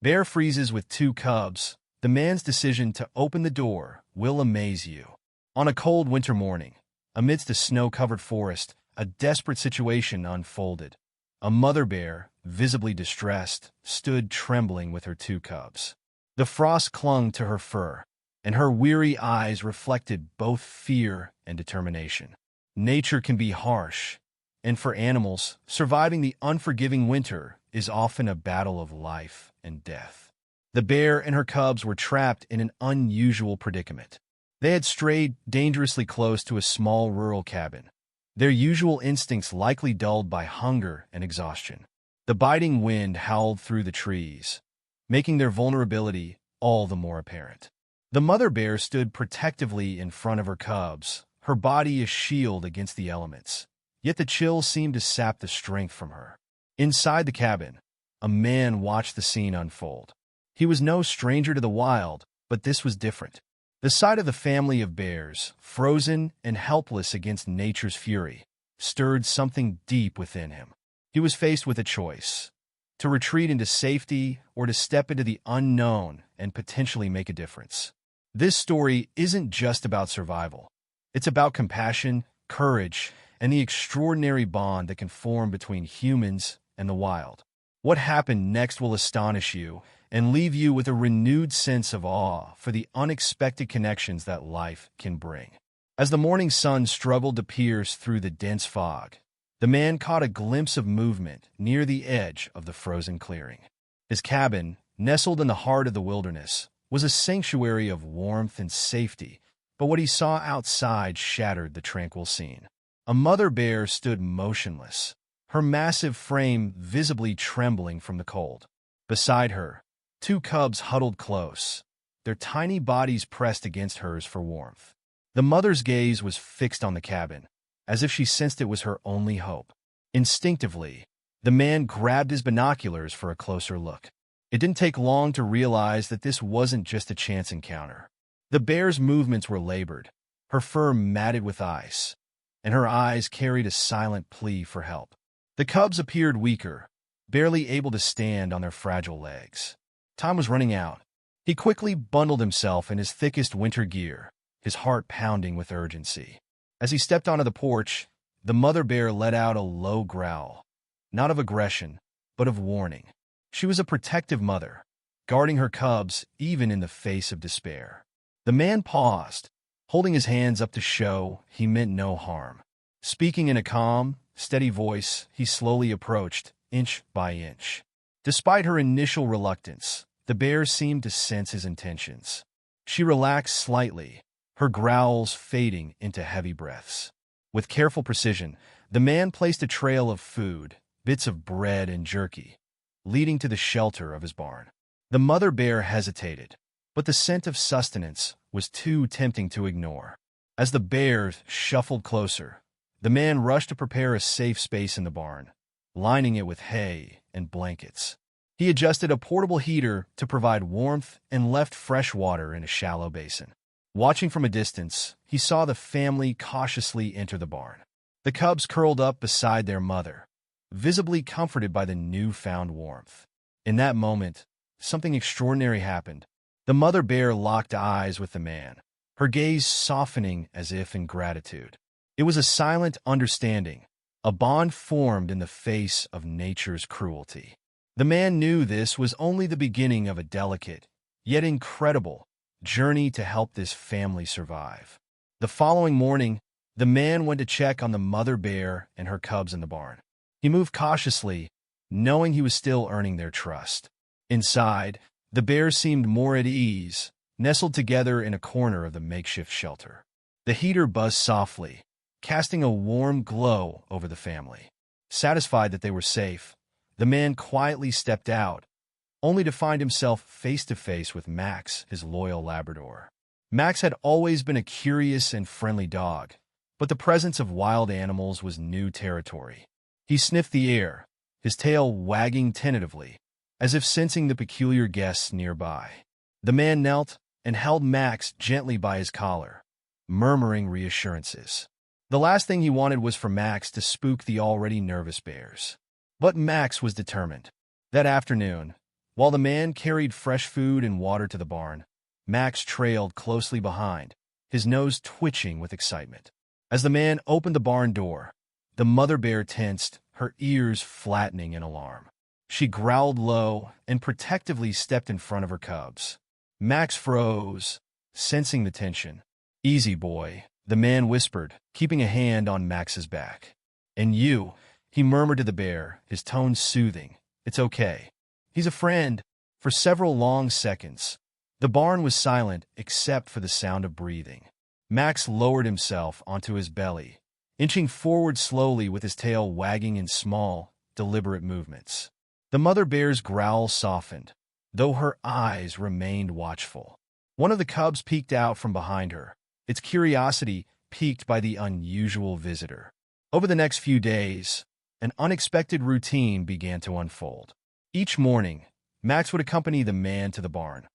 Bear freezes with two cubs. The man's decision to open the door will amaze you. On a cold winter morning, amidst a snow-covered forest, a desperate situation unfolded. A mother bear, visibly distressed, stood trembling with her two cubs. The frost clung to her fur, and her weary eyes reflected both fear and determination. Nature can be harsh, and for animals, surviving the unforgiving winter is often a battle of life and death. The bear and her cubs were trapped in an unusual predicament. They had strayed dangerously close to a small rural cabin, their usual instincts likely dulled by hunger and exhaustion. The biting wind howled through the trees, making their vulnerability all the more apparent. The mother bear stood protectively in front of her cubs, her body a shield against the elements, yet the chill seemed to sap the strength from her. Inside the cabin, a man watched the scene unfold. He was no stranger to the wild, but this was different. The sight of the family of bears, frozen and helpless against nature's fury, stirred something deep within him. He was faced with a choice: to retreat into safety or to step into the unknown and potentially make a difference. This story isn't just about survival. It's about compassion, courage, and the extraordinary bond that can form between humans and the wild. What happened next will astonish you and leave you with a renewed sense of awe for the unexpected connections that life can bring. As the morning sun struggled to pierce through the dense fog, the man caught a glimpse of movement near the edge of the frozen clearing. His cabin, nestled in the heart of the wilderness, was a sanctuary of warmth and safety, but what he saw outside shattered the tranquil scene. A mother bear stood motionless, her massive frame visibly trembling from the cold. Beside her, two cubs huddled close, their tiny bodies pressed against hers for warmth. The mother's gaze was fixed on the cabin, as if she sensed it was her only hope. Instinctively, the man grabbed his binoculars for a closer look. It didn't take long to realize that this wasn't just a chance encounter. The bear's movements were labored, her fur matted with ice, and her eyes carried a silent plea for help. The cubs appeared weaker, barely able to stand on their fragile legs. Time was running out. He quickly bundled himself in his thickest winter gear, his heart pounding with urgency. As he stepped onto the porch, the mother bear let out a low growl, not of aggression, but of warning. She was a protective mother, guarding her cubs even in the face of despair. The man paused, holding his hands up to show he meant no harm. Speaking in a calm, steady voice, he slowly approached, inch by inch. Despite her initial reluctance, the bear seemed to sense his intentions. She relaxed slightly, her growls fading into heavy breaths. With careful precision, the man placed a trail of food, bits of bread and jerky, leading to the shelter of his barn. The mother bear hesitated, but the scent of sustenance was too tempting to ignore. As the bear shuffled closer, the man rushed to prepare a safe space in the barn, lining it with hay and blankets. He adjusted a portable heater to provide warmth and left fresh water in a shallow basin. Watching from a distance, he saw the family cautiously enter the barn. The cubs curled up beside their mother, visibly comforted by the newfound warmth. In that moment, something extraordinary happened. The mother bear locked eyes with the man, her gaze softening as if in gratitude. It was a silent understanding, a bond formed in the face of nature's cruelty. The man knew this was only the beginning of a delicate, yet incredible, journey to help this family survive. The following morning, the man went to check on the mother bear and her cubs in the barn. He moved cautiously, knowing he was still earning their trust. Inside, the bears seemed more at ease, nestled together in a corner of the makeshift shelter. The heater buzzed softly, casting a warm glow over the family. Satisfied that they were safe, the man quietly stepped out, only to find himself face to face with Max, his loyal Labrador. Max had always been a curious and friendly dog, but the presence of wild animals was new territory. He sniffed the air, his tail wagging tentatively, as if sensing the peculiar guests nearby. The man knelt and held Max gently by his collar, murmuring reassurances. The last thing he wanted was for Max to spook the already nervous bears. But Max was determined. That afternoon, While the man carried fresh food and water to the barn, Max trailed closely behind, his nose twitching with excitement. As the man opened the barn door, the mother bear tensed, her ears flattening in alarm. She growled low and protectively stepped in front of her cubs. Max froze, sensing the tension. "Easy, boy," the man whispered, keeping a hand on Max's back. "And you," he murmured to the bear, his tone soothing. "It's okay. He's a friend." For several long seconds, the barn was silent except for the sound of breathing. Max lowered himself onto his belly, inching forward slowly with his tail wagging in small, deliberate movements. The mother bear's growl softened, though her eyes remained watchful. One of the cubs peeked out from behind her, its curiosity piqued by the unusual visitor. Over the next few days, an unexpected routine began to unfold. Each morning, Max would accompany the man to the barn,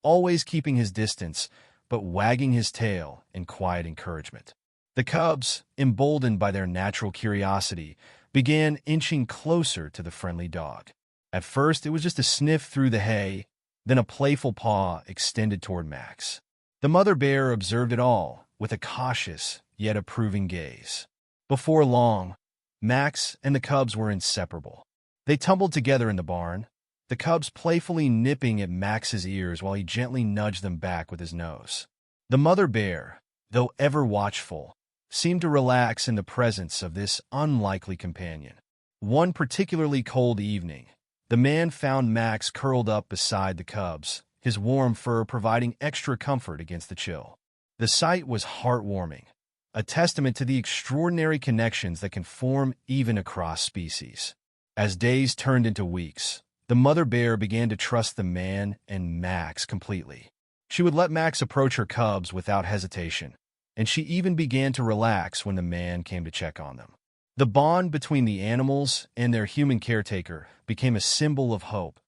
always keeping his distance, but wagging his tail in quiet encouragement. The cubs, emboldened by their natural curiosity, began inching closer to the friendly dog. At first, it was just a sniff through the hay, then a playful paw extended toward Max. The mother bear observed it all with a cautious yet approving gaze. Before long, Max and the cubs were inseparable. They tumbled together in the barn, the cubs playfully nipping at Max's ears while he gently nudged them back with his nose. The mother bear, though ever watchful, seemed to relax in the presence of this unlikely companion. One particularly cold evening, the man found Max curled up beside the cubs, his warm fur providing extra comfort against the chill. The sight was heartwarming, a testament to the extraordinary connections that can form even across species. As days turned into weeks, the mother bear began to trust the man and Max completely. She would let Max approach her cubs without hesitation, and she even began to relax when the man came to check on them. The bond between the animals and their human caretaker became a symbol of hope,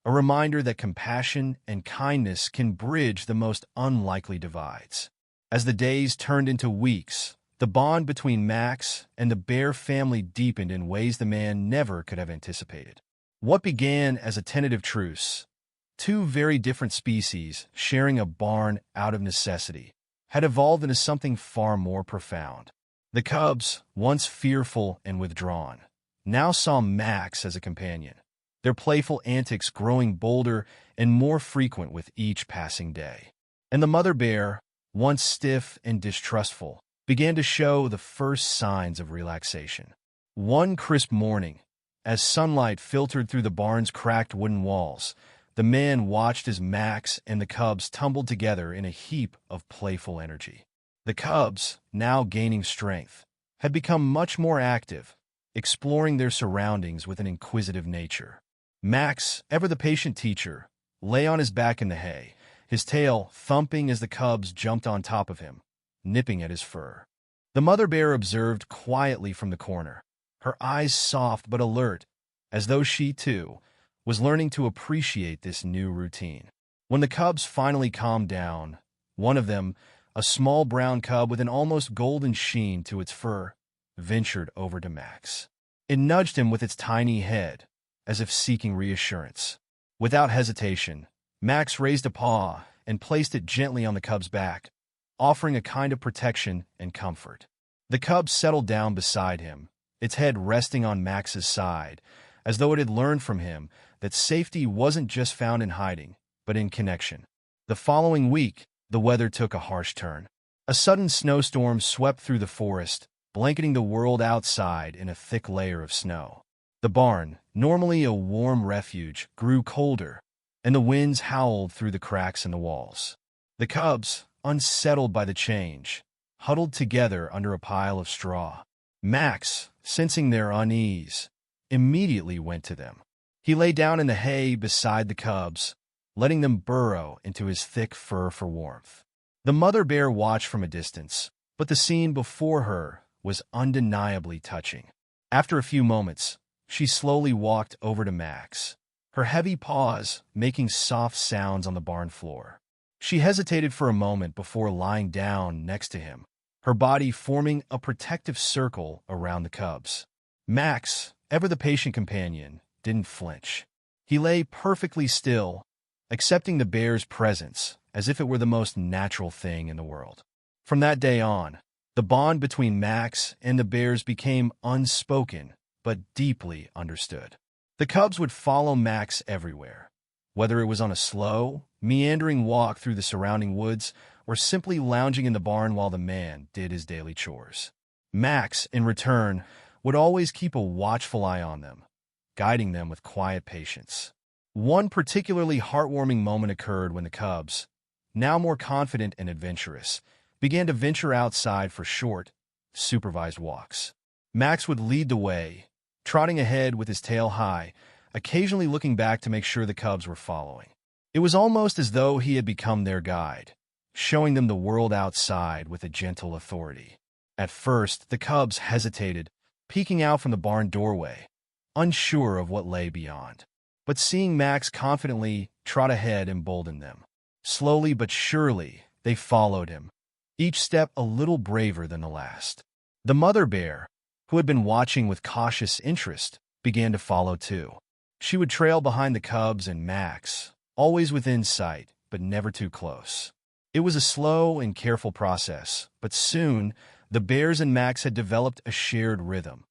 a reminder that compassion and kindness can bridge the most unlikely divides. As the days turned into weeks, the bond between Max and the bear family deepened in ways the man never could have anticipated. What began as a tentative truce, two very different species sharing a barn out of necessity, had evolved into something far more profound. The cubs, once fearful and withdrawn, now saw Max as a companion, their playful antics growing bolder and more frequent with each passing day. And the mother bear, once stiff and distrustful, began to show the first signs of relaxation. One crisp morning, as sunlight filtered through the barn's cracked wooden walls, the man watched as Max and the cubs tumbled together in a heap of playful energy. The cubs, now gaining strength, had become much more active, exploring their surroundings with an inquisitive nature. Max, ever the patient teacher, lay on his back in the hay, his tail thumping as the cubs jumped on top of him, nipping at his fur. The mother bear observed quietly from the corner, her eyes soft but alert, as though she, too, was learning to appreciate this new routine. When the cubs finally calmed down, one of them, a small brown cub with an almost golden sheen to its fur, ventured over to Max. It nudged him with its tiny head, as if seeking reassurance. Without hesitation, Max raised a paw and placed it gently on the cub's back, offering a kind of protection and comfort. The cub settled down beside him, its head resting on Max's side, as though it had learned from him that safety wasn't just found in hiding, but in connection. The following week, the weather took a harsh turn. A sudden snowstorm swept through the forest, blanketing the world outside in a thick layer of snow. The barn, normally a warm refuge, grew colder, and the winds howled through the cracks in the walls. The cubs, unsettled by the change, huddled together under a pile of straw. Max, sensing their unease, immediately went to them. He lay down in the hay beside the cubs, letting them burrow into his thick fur for warmth. The mother bear watched from a distance, but the scene before her was undeniably touching. After a few moments, she slowly walked over to Max, her heavy paws making soft sounds on the barn floor. She hesitated for a moment before lying down next to him, her body forming a protective circle around the cubs. Max, ever the patient companion, didn't flinch. He lay perfectly still, accepting the bear's presence as if it were the most natural thing in the world. From that day on, the bond between Max and the bears became unspoken but deeply understood. The cubs would follow Max everywhere, whether it was on a slow, meandering walk through the surrounding woods or simply lounging in the barn while the man did his daily chores. Max, in return, would always keep a watchful eye on them, guiding them with quiet patience. One particularly heartwarming moment occurred when the cubs, now more confident and adventurous, began to venture outside for short, supervised walks. Max would lead the way, trotting ahead with his tail high, occasionally looking back to make sure the cubs were following. It was almost as though he had become their guide, showing them the world outside with a gentle authority. At first, the cubs hesitated, peeking out from the barn doorway, unsure of what lay beyond. But seeing Max confidently trot ahead emboldened them. Slowly but surely, they followed him, each step a little braver than the last. The mother bear, who had been watching with cautious interest, began to follow too. She would trail behind the cubs and Max, always within sight, but never too close. It was a slow and careful process, but soon the bears and Max had developed a shared rhythm,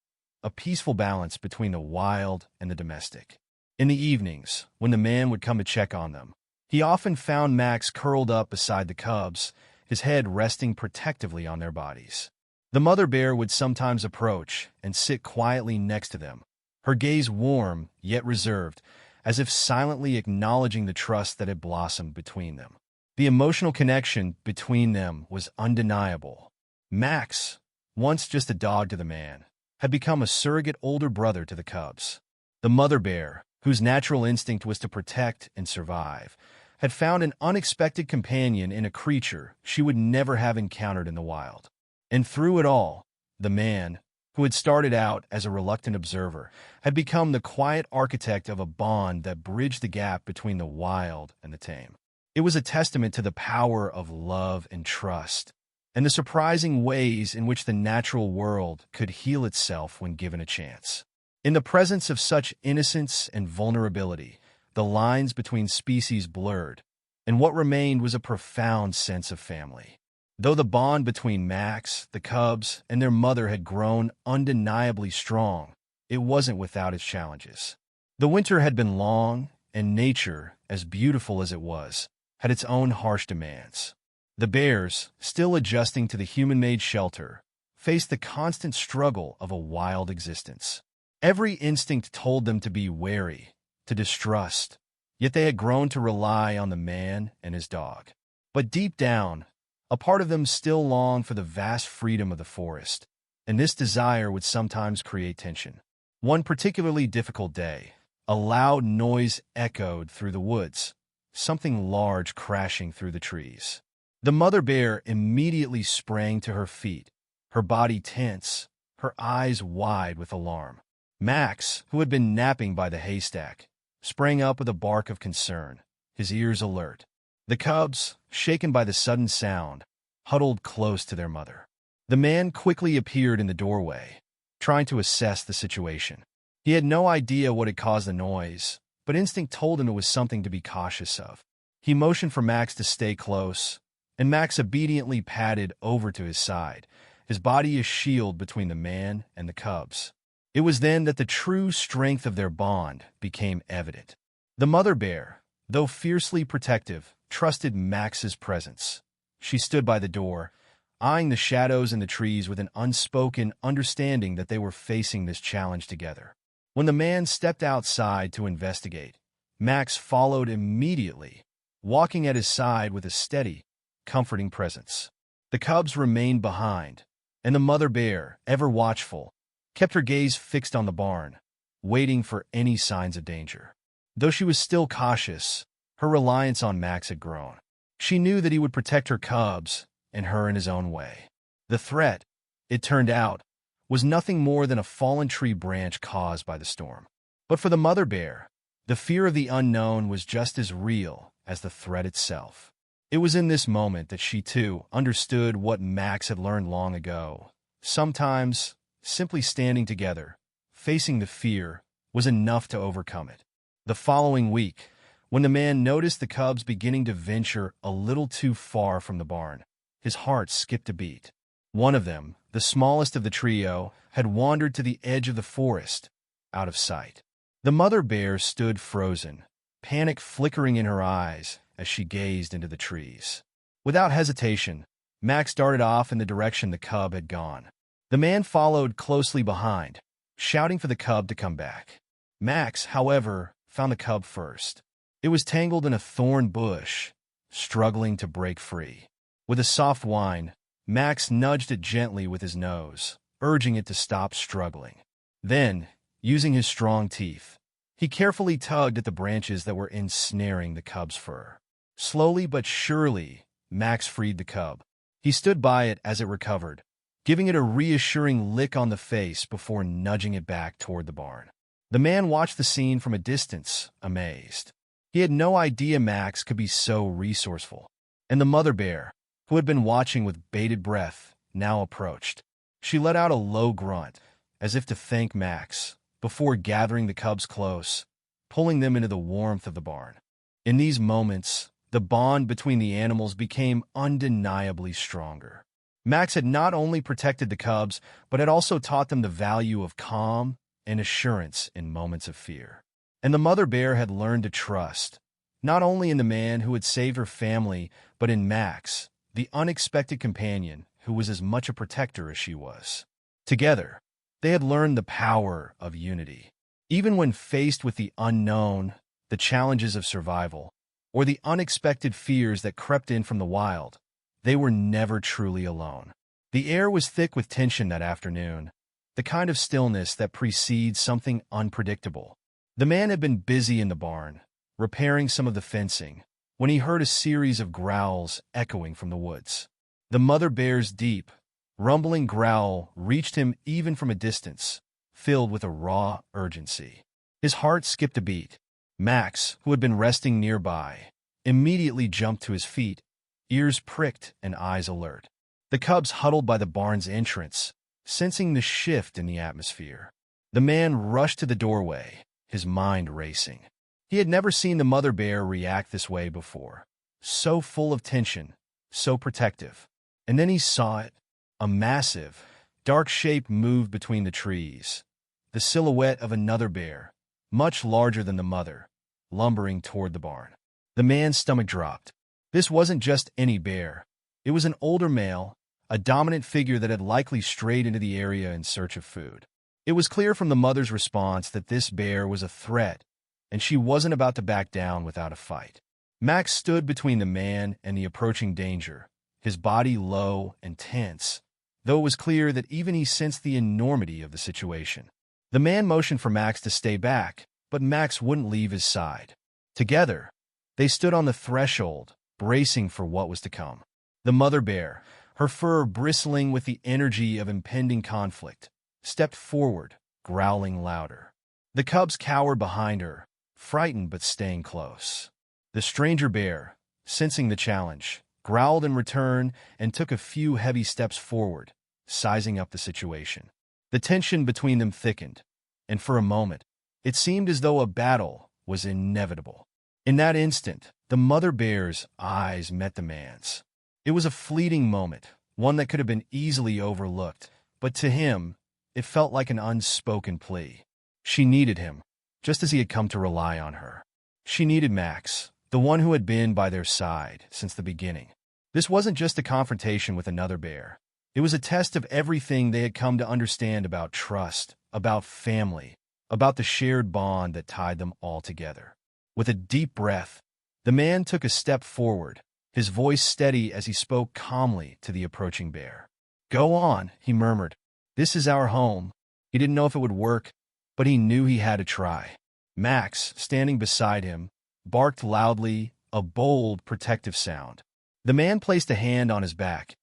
a peaceful balance between the wild and the domestic. In the evenings, when the man would come to check on them, he often found Max curled up beside the cubs, his head resting protectively on their bodies. The mother bear would sometimes approach and sit quietly next to them, her gaze warm yet reserved, as if silently acknowledging the trust that had blossomed between them. The emotional connection between them was undeniable. Max, once just a dog to the man, had become a surrogate older brother to the cubs. The mother bear, whose natural instinct was to protect and survive, had found an unexpected companion in a creature she would never have encountered in the wild. And through it all, the man, who had started out as a reluctant observer, had become the quiet architect of a bond that bridged the gap between the wild and the tame. It was a testament to the power of love and trust, and the surprising ways in which the natural world could heal itself when given a chance. In the presence of such innocence and vulnerability, the lines between species blurred, and what remained was a profound sense of family. Though the bond between Max, the cubs, and their mother had grown undeniably strong, it wasn't without its challenges. The winter had been long, and nature, as beautiful as it was, had its own harsh demands. The bears, still adjusting to the human-made shelter, faced the constant struggle of a wild existence. Every instinct told them to be wary, to distrust, yet they had grown to rely on the man and his dog. But deep down, a part of them still longed for the vast freedom of the forest, and this desire would sometimes create tension. One particularly difficult day, a loud noise echoed through the woods, something large crashing through the trees. The mother bear immediately sprang to her feet, her body tense, her eyes wide with alarm. Max, who had been napping by the haystack, sprang up with a bark of concern, his ears alert. The cubs, shaken by the sudden sound, huddled close to their mother. The man quickly appeared in the doorway, trying to assess the situation. He had no idea what had caused the noise, but instinct told him it was something to be cautious of. He motioned for Max to stay close, and Max obediently padded over to his side, his body a shield between the man and the cubs. It was then that the true strength of their bond became evident. The mother bear, though fiercely protective, trusted Max's presence. She stood by the door, eyeing the shadows in the trees with an unspoken understanding that they were facing this challenge together. When the man stepped outside to investigate, Max followed immediately, walking at his side with a steady, comforting presence. The cubs remained behind, and the mother bear, ever watchful, kept her gaze fixed on the barn, waiting for any signs of danger. Though she was still cautious, her reliance on Max had grown. She knew that he would protect her cubs and her in his own way. The threat, it turned out, was nothing more than a fallen tree branch caused by the storm. But for the mother bear, the fear of the unknown was just as real as the threat itself. It was in this moment that she, too, understood what Max had learned long ago. Sometimes, simply standing together, facing the fear, was enough to overcome it. The following week, when the man noticed the cubs beginning to venture a little too far from the barn, his heart skipped a beat. One of them, the smallest of the trio, had wandered to the edge of the forest, out of sight. The mother bear stood frozen, panic flickering in her eyes as she gazed into the trees. Without hesitation, Max darted off in the direction the cub had gone. The man followed closely behind, shouting for the cub to come back. Max, however, found the cub first. It was tangled in a thorn bush, struggling to break free. With a soft whine, Max nudged it gently with his nose, urging it to stop struggling. Then, using his strong teeth, he carefully tugged at the branches that were ensnaring the cub's fur. Slowly but surely, Max freed the cub. He stood by it as it recovered, giving it a reassuring lick on the face before nudging it back toward the barn. The man watched the scene from a distance, amazed. He had no idea Max could be so resourceful. And the mother bear, who had been watching with bated breath, now approached. She let out a low grunt, as if to thank Max, before gathering the cubs close, pulling them into the warmth of the barn. In these moments, the bond between the animals became undeniably stronger. Max had not only protected the cubs, but had also taught them the value of calm and assurance in moments of fear. And the mother bear had learned to trust, not only in the man who had saved her family, but in Max, the unexpected companion who was as much a protector as she was. Together, they had learned the power of unity. Even when faced with the unknown, the challenges of survival, or the unexpected fears that crept in from the wild, they were never truly alone. The air was thick with tension that afternoon, the kind of stillness that precedes something unpredictable. The man had been busy in the barn, repairing some of the fencing, when he heard a series of growls echoing from the woods. The mother bear's deep, rumbling growl reached him even from a distance, filled with a raw urgency. His heart skipped a beat. Max, who had been resting nearby, immediately jumped to his feet, ears pricked and eyes alert. The cubs huddled by the barn's entrance, sensing the shift in the atmosphere. The man rushed to the doorway, his mind racing. He had never seen the mother bear react this way before. So full of tension, so protective. And then he saw it. A massive, dark shape moved between the trees. The silhouette of another bear, much larger than the mother, lumbering toward the barn. The man's stomach dropped. This wasn't just any bear. It was an older male, a dominant figure that had likely strayed into the area in search of food. It was clear from the mother's response that this bear was a threat, and she wasn't about to back down without a fight. Max stood between the man and the approaching danger, his body low and tense, though it was clear that even he sensed the enormity of the situation. The man motioned for Max to stay back, but Max wouldn't leave his side. Together, they stood on the threshold, bracing for what was to come. The mother bear, her fur bristling with the energy of impending conflict, stepped forward, growling louder. The cubs cowered behind her, frightened but staying close. The stranger bear, sensing the challenge, growled in return and took a few heavy steps forward, sizing up the situation. The tension between them thickened, and for a moment, it seemed as though a battle was inevitable. In that instant, the mother bear's eyes met the man's. It was a fleeting moment, one that could have been easily overlooked, but to him, it felt like an unspoken plea. She needed him, just as he had come to rely on her. She needed Max, the one who had been by their side since the beginning. This wasn't just a confrontation with another bear. It was a test of everything they had come to understand about trust, about family, about the shared bond that tied them all together. With a deep breath, the man took a step forward, his voice steady as he spoke calmly to the approaching bear. "Go on," he murmured. "This is our home." He didn't know if it would work, but he knew he had to try. Max, standing beside him, barked loudly, a bold, protective sound. The man placed a hand on his back,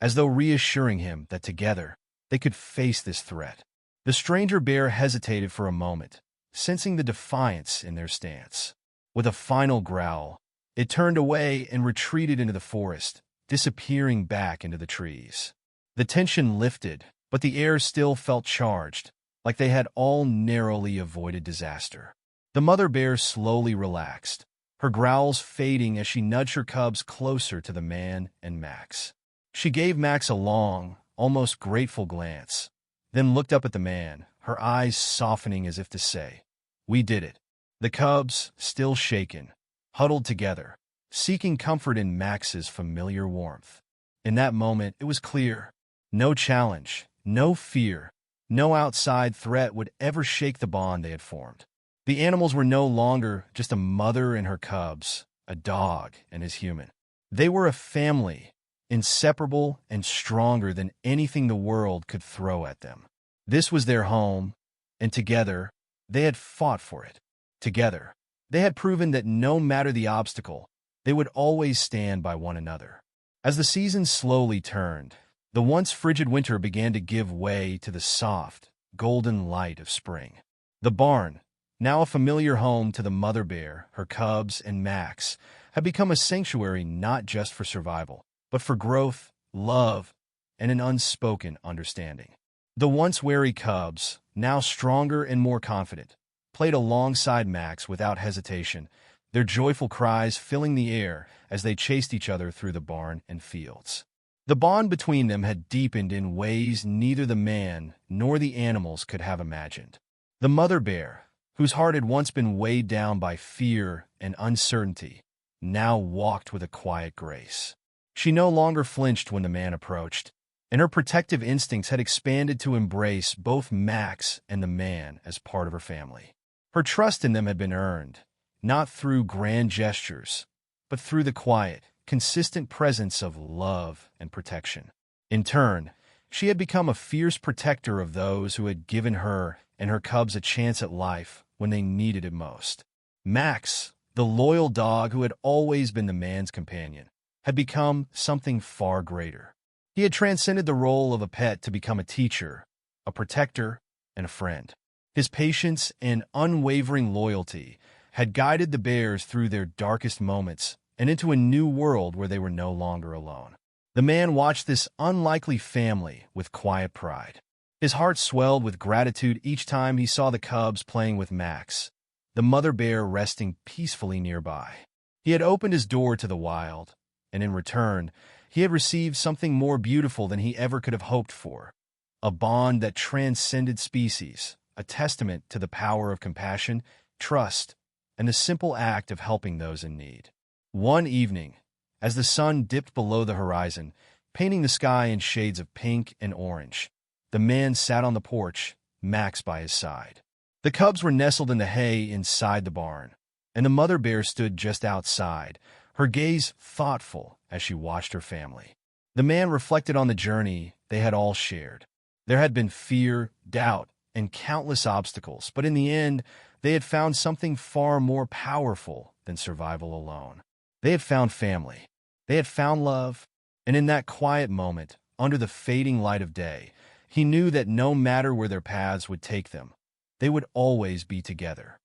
as though reassuring him that together they could face this threat. The stranger bear hesitated for a moment, sensing the defiance in their stance. With a final growl, it turned away and retreated into the forest, disappearing back into the trees. The tension lifted, but the air still felt charged, like they had all narrowly avoided disaster. The mother bear slowly relaxed, her growls fading as she nudged her cubs closer to the man and Max. She gave Max a long, almost grateful glance, then looked up at the man, her eyes softening as if to say, "We did it." The cubs, still shaken, huddled together, seeking comfort in Max's familiar warmth. In that moment, it was clear. No challenge, no fear, no outside threat would ever shake the bond they had formed. The animals were no longer just a mother and her cubs, a dog and his human. They were a family, inseparable and stronger than anything the world could throw at them. This was their home, and together, they had fought for it. Together, they had proven that no matter the obstacle, they would always stand by one another. As the seasons slowly turned, the once frigid winter began to give way to the soft, golden light of spring. The barn, now a familiar home to the mother bear, her cubs, and Max, had become a sanctuary not just for survival, but for growth, love, and an unspoken understanding. The once wary cubs, now stronger and more confident, played alongside Max without hesitation, their joyful cries filling the air as they chased each other through the barn and fields. The bond between them had deepened in ways neither the man nor the animals could have imagined. The mother bear, whose heart had once been weighed down by fear and uncertainty, now walked with a quiet grace. She no longer flinched when the man approached, and her protective instincts had expanded to embrace both Max and the man as part of her family. Her trust in them had been earned, not through grand gestures, but through the quiet, consistent presence of love and protection. In turn, she had become a fierce protector of those who had given her and her cubs a chance at life when they needed it most. Max, the loyal dog who had always been the man's companion, had become something far greater. He had transcended the role of a pet to become a teacher, a protector, and a friend. His patience and unwavering loyalty had guided the bears through their darkest moments and into a new world where they were no longer alone. The man watched this unlikely family with quiet pride. His heart swelled with gratitude each time he saw the cubs playing with Max, the mother bear resting peacefully nearby. He had opened his door to the wild, and in return, he had received something more beautiful than he ever could have hoped for, a bond that transcended species, a testament to the power of compassion, trust, and the simple act of helping those in need. One evening, as the sun dipped below the horizon, painting the sky in shades of pink and orange, the man sat on the porch, Max by his side. The cubs were nestled in the hay inside the barn, and the mother bear stood just outside, her gaze thoughtful as she watched her family. The man reflected on the journey they had all shared. There had been fear, doubt, and countless obstacles, but in the end, they had found something far more powerful than survival alone. They had found family. They had found love. And in that quiet moment, under the fading light of day, he knew that no matter where their paths would take them, they would always be together.